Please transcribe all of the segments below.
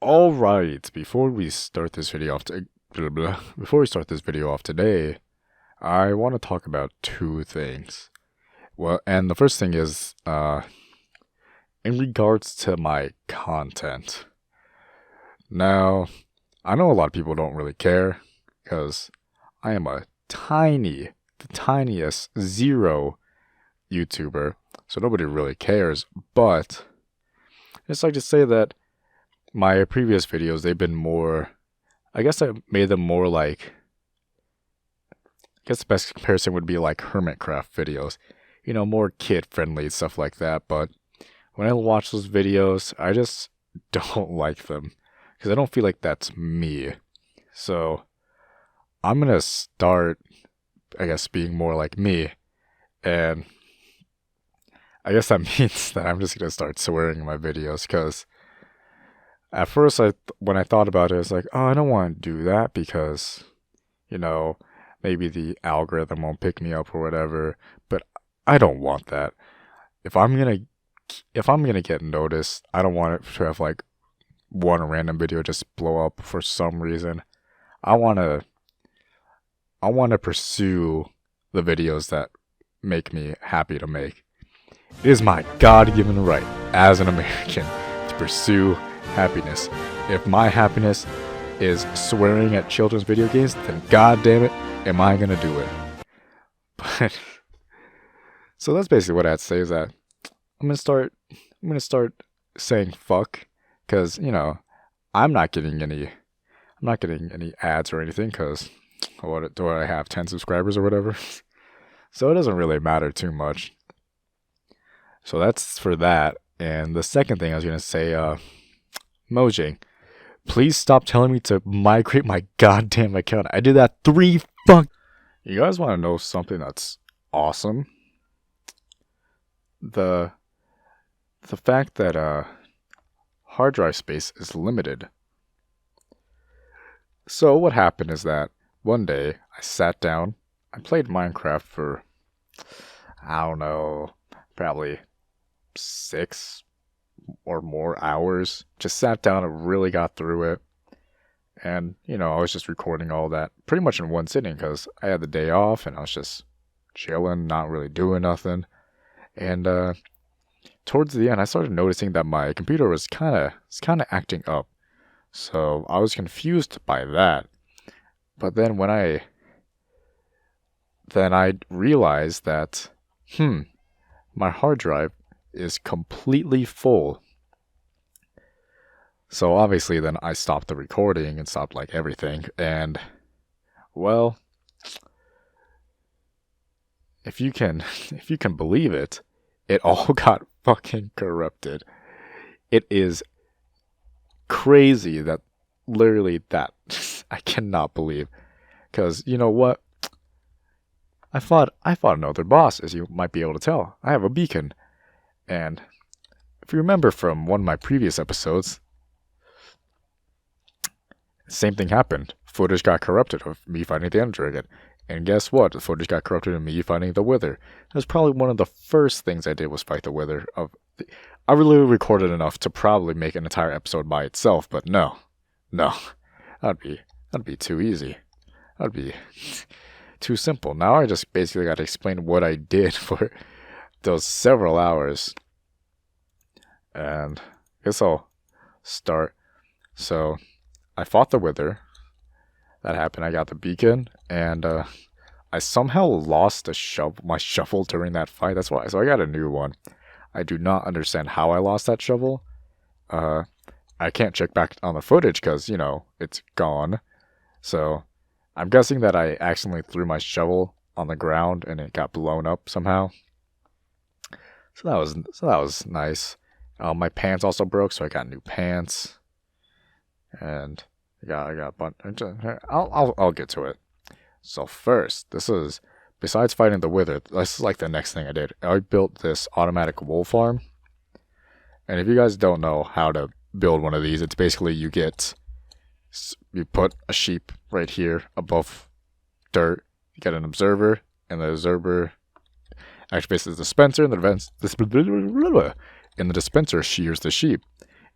All right, before we start this video off before we start this video off today, I want to talk about two things. Well, and the first thing is in regards to my content. Now, I know a lot of people don't really care because I am the tiniest zero YouTuber, so nobody really cares, but I just like to say that my previous videos, they've been more, I guess I made them more like, I guess the best comparison would be like Hermitcraft videos. You know, more kid-friendly, stuff like that. But when I watch those videos, I just don't like them. Because I don't feel like that's me. So, I'm going to start, I guess, being more like me. And I guess that means that I'm just going to start swearing in my videos. Because at first, when I thought about it, I was like, oh, I don't want to do that because, you know, maybe the algorithm won't pick me up or whatever. But I don't want that. If I'm gonna get noticed, I don't want it to have like one random video just blow up for some reason. I wanna pursue the videos that make me happy to make. It is my God-given right as an American to pursue happiness. If my happiness is swearing at children's video games, then God damn it, am I gonna do it? But so that's basically what I had to say is that I'm gonna start saying fuck, because I'm not getting any ads or anything, because what do I have, 10 subscribers or whatever? So it doesn't really matter too much. So that's for that. And the second thing I was gonna say, Mojang, please stop telling me to migrate my goddamn account. I did that 3 fuck. You guys want to know something that's awesome? The fact that hard drive space is limited. So what happened is that one day I sat down, I played Minecraft for, I don't know, probably 6 or more hours. Just sat down and really got through it. And, I was just recording all that pretty much in one sitting because I had the day off and I was just chilling, not really doing nothing. And towards the end, I started noticing that my computer was kind of acting up. So I was confused by that. But then I realized that, my hard drive is completely full. So obviously then I stopped the recording and stopped like everything. And, well, if you can believe it, it all got fucking corrupted. It is crazy that literally that I cannot believe. Because you know what? I fought another boss, as you might be able to tell. I have a beacon. And if you remember from one of my previous episodes, same thing happened. Footage got corrupted of me fighting the Ender Dragon. And guess what? The footage got corrupted of me fighting the Wither. That was probably one of the first things I did was fight the Wither. I really recorded enough to probably make an entire episode by itself, but no. That'd be too easy. That'd be too simple. Now I just basically got to explain what I did for those several hours. And I guess I'll start. So I fought the Wither. That happened. I got the beacon, and I somehow lost my shovel during that fight. That's why. So I got a new one. I do not understand how I lost that shovel. I can't check back on the footage because, it's gone. So I'm guessing that I accidentally threw my shovel on the ground and it got blown up somehow. So that was nice. My pants also broke, so I got new pants. And I got a bunch. I'll get to it. So first, besides fighting the Wither, this is like the next thing I did. I built this automatic wool farm. And if you guys don't know how to build one of these, it's basically you put a sheep right here above dirt. You get an observer, and the observer activates the dispenser, and the dispenser shears the sheep.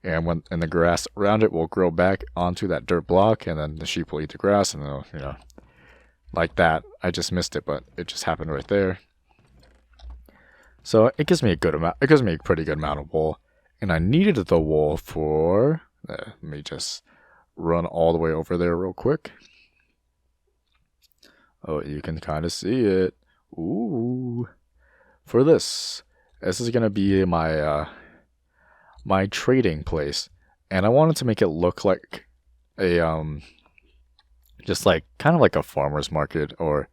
and the grass around it will grow back onto that dirt block, and then the sheep will eat the grass, and they'll, like that. I just missed it, but it just happened right there. So it gives me a good amount. It gives me a pretty good amount of wool, and I needed the wool for. Let me just run all the way over there real quick. Oh, you can kind of see it. Ooh, for this is gonna be my trading place, and I wanted to make it look like a just like kind of like a farmer's market or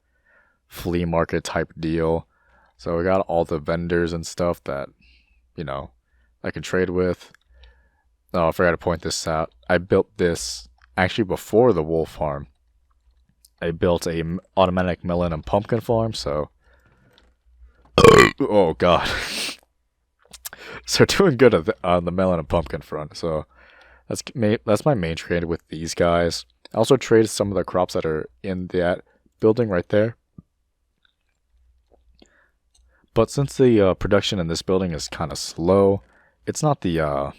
flea market type deal. So we got all the vendors and stuff that I can trade with. Oh, I forgot to point this out. I built this actually before the wool farm. I built a automatic melon and pumpkin farm. So, oh god, so doing good on the melon and pumpkin front. So that's my main trade with these guys. I also trade some of the crops that are in that building right there. But since the production in this building is kind of slow, it's not the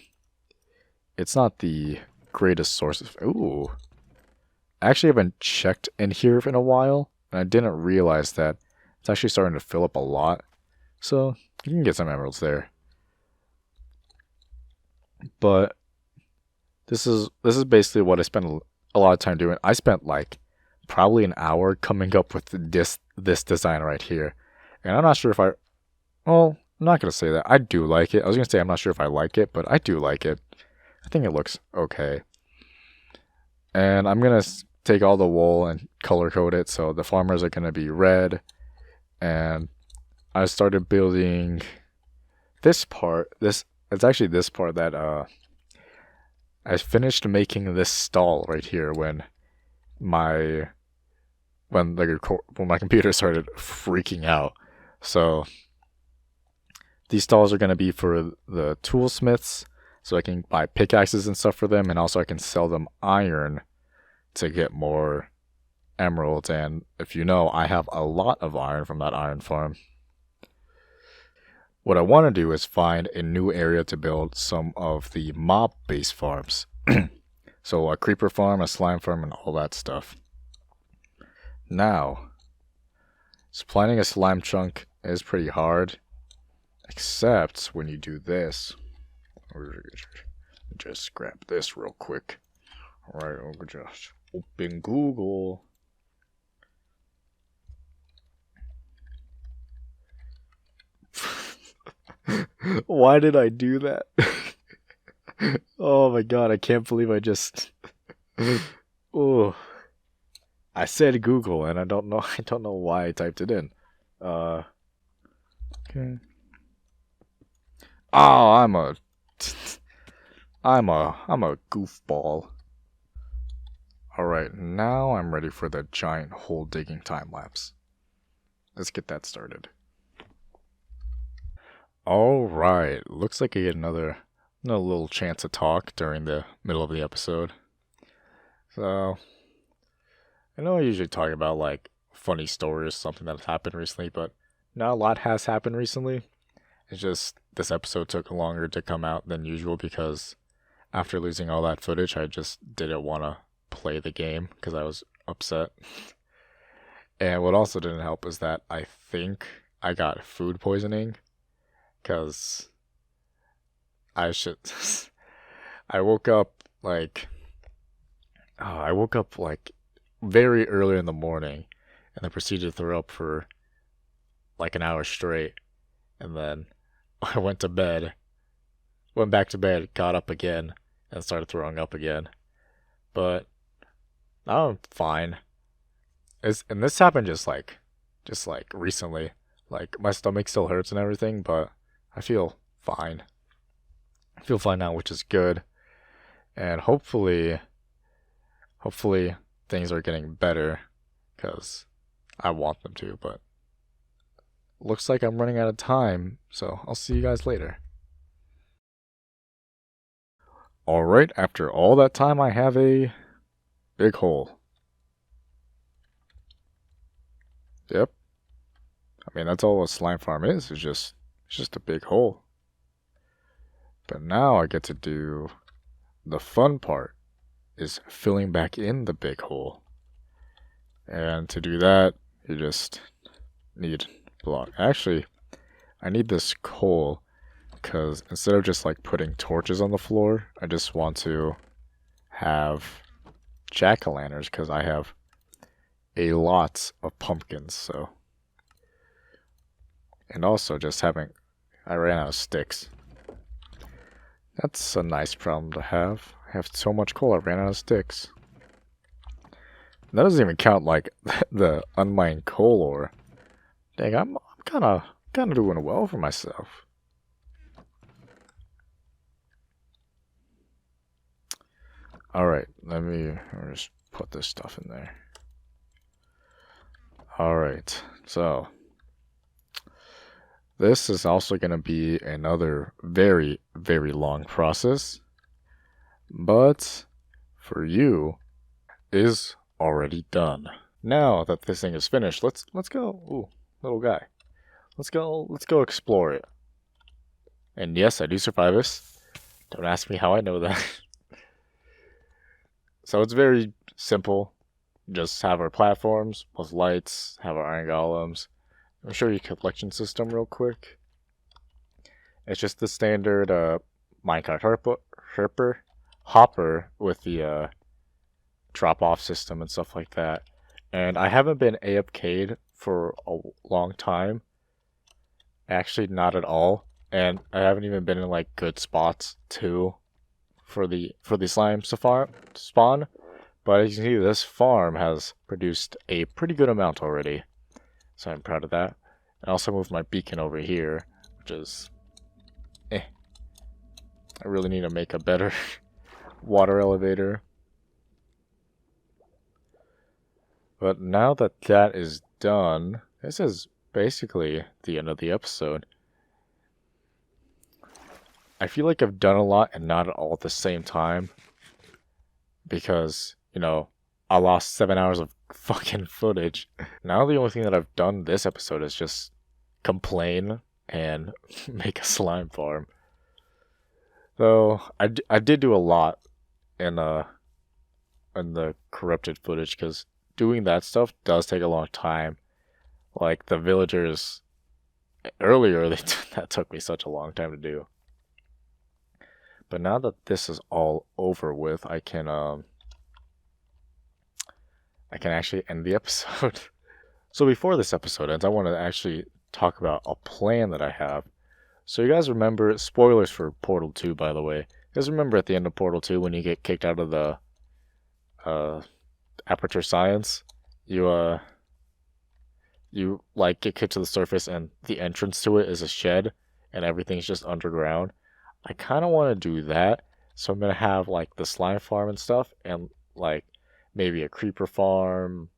greatest source of. Ooh, I actually haven't checked in here in a while, and I didn't realize that it's actually starting to fill up a lot. So you can get some emeralds there. But this is basically what I spent a lot of time doing. I spent like probably an hour coming up with this design right here, and I'm not sure if well, I'm not gonna say that. I do like it. I was gonna say I'm not sure if I like it, but I do like it. I think it looks okay. And I'm gonna take all the wool and color code it, so the farmers are gonna be red. And I started building this part. It's actually this part that I finished making this stall right here when my computer started freaking out. So these stalls are gonna be for the toolsmiths, so I can buy pickaxes and stuff for them, and also I can sell them iron to get more emeralds. And if you know, I have a lot of iron from that iron farm. What I want to do is find a new area to build some of the mob-based farms. So a creeper farm, a slime farm, and all that stuff. Now, planting a slime chunk is pretty hard, except when you do this. Just grab this real quick. Alright, I'll just open Google. Why did I do that? Oh my god, I can't believe I just oh, I said Google and I don't know why I typed it in. Okay. Oh, I'm a goofball. Alright, now I'm ready for the giant hole digging time lapse. Let's get that started. Alright, looks like I get another little chance to talk during the middle of the episode. So, I know I usually talk about like funny stories, something that's happened recently, but not a lot has happened recently. It's just this episode took longer to come out than usual because after losing all that footage, I just didn't want to play the game because I was upset. And what also didn't help is that I think I got food poisoning because I should. I woke up like. Oh, I woke up like very early in the morning and then proceeded to throw up for like an hour straight. And then I went to bed, went back to bed, got up again, and started throwing up again. But now I'm fine. And this happened just like recently. Like my stomach still hurts and everything, but I feel fine. I feel fine now, which is good. And hopefully things are getting better because I want them to, but looks like I'm running out of time, so I'll see you guys later. Alright, after all that time, I have a big hole. Yep. I mean, that's all a slime farm is. It's just a big hole. But now I get to do the fun part, is filling back in the big hole. And to do that, you just need block. Actually, I need this coal because instead of just like putting torches on the floor, I just want to have jack-o'-lanterns because I have a lot of pumpkins. So, and also just having, I ran out of sticks. That's a nice problem to have. I have so much coal, I ran out of sticks. That doesn't even count like the unmined coal ore. Dang, I'm kind of doing well for myself. All right, let me just put this stuff in there. All right, so this is also going to be another very, very long process, but for you is already done. Now that this thing is finished, let's go. Ooh, little guy. Let's go explore it. And yes, I do survive this. Don't ask me how I know that. So it's very simple. Just have our platforms with lights, have our iron golems. I'll show you collection system real quick. It's just the standard minecart hopper with the drop off system and stuff like that. And I haven't been AFK'd for a long time. Actually, not at all. And I haven't even been in like good spots too for the slime spawn. But as you can see, this farm has produced a pretty good amount already. So I'm proud of that. And also moved my beacon over here, which is I really need to make a better water elevator. But now that that is done, this is basically the end of the episode. I feel like I've done a lot and not all at the same time. Because, you know, I lost 7 hours of fucking footage. Now the only thing that I've done this episode is just complain and make a slime farm. So I did do a lot in the corrupted footage because doing that stuff does take a long time. Like the villagers earlier, that took me such a long time to do. But now that this is all over with, I can actually end the episode. So before this episode ends, I want to actually talk about a plan that I have. So you guys remember, spoilers for Portal 2, by the way. You guys remember at the end of Portal 2 when you get kicked out of the Aperture Science? You like get kicked to the surface and the entrance to it is a shed and everything's just underground. I kind of want to do that. So I'm going to have like the slime farm and stuff and like maybe a creeper farm,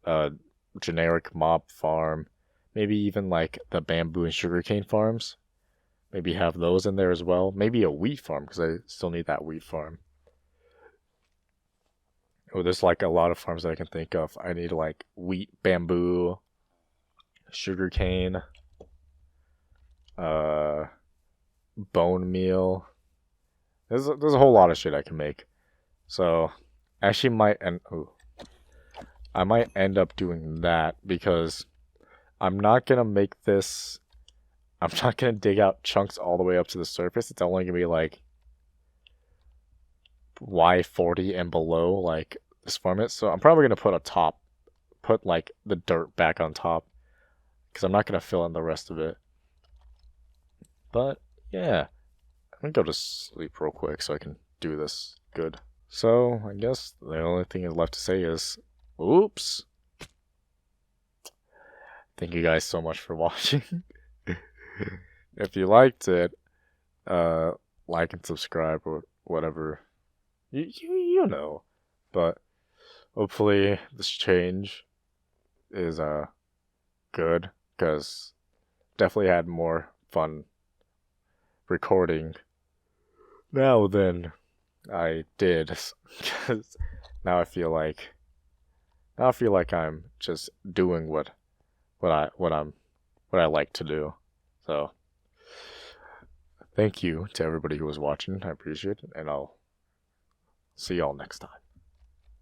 a generic mob farm, maybe even like the bamboo and sugarcane farms. Maybe have those in there as well. Maybe a wheat farm because I still need that wheat farm. Oh, there's like a lot of farms that I can think of. I need like wheat, bamboo, sugarcane, bone meal. There's a whole lot of shit I can make. So actually I might end up doing that because I'm not gonna make this. I'm not gonna dig out chunks all the way up to the surface. It's only gonna be like Y40 and below, like this format. So I'm probably gonna put like the dirt back on top because I'm not gonna fill in the rest of it. But yeah, I'm gonna go to sleep real quick so I can do this good. So I guess the only thing left to say is, oops. Thank you guys so much for watching. If you liked it, like and subscribe or whatever. You know. But hopefully this change is good because definitely had more fun recording now than I did because now I feel like I'm just doing what I like to do. So Thank you to everybody who was watching. I appreciate it, and I'll see y'all next time.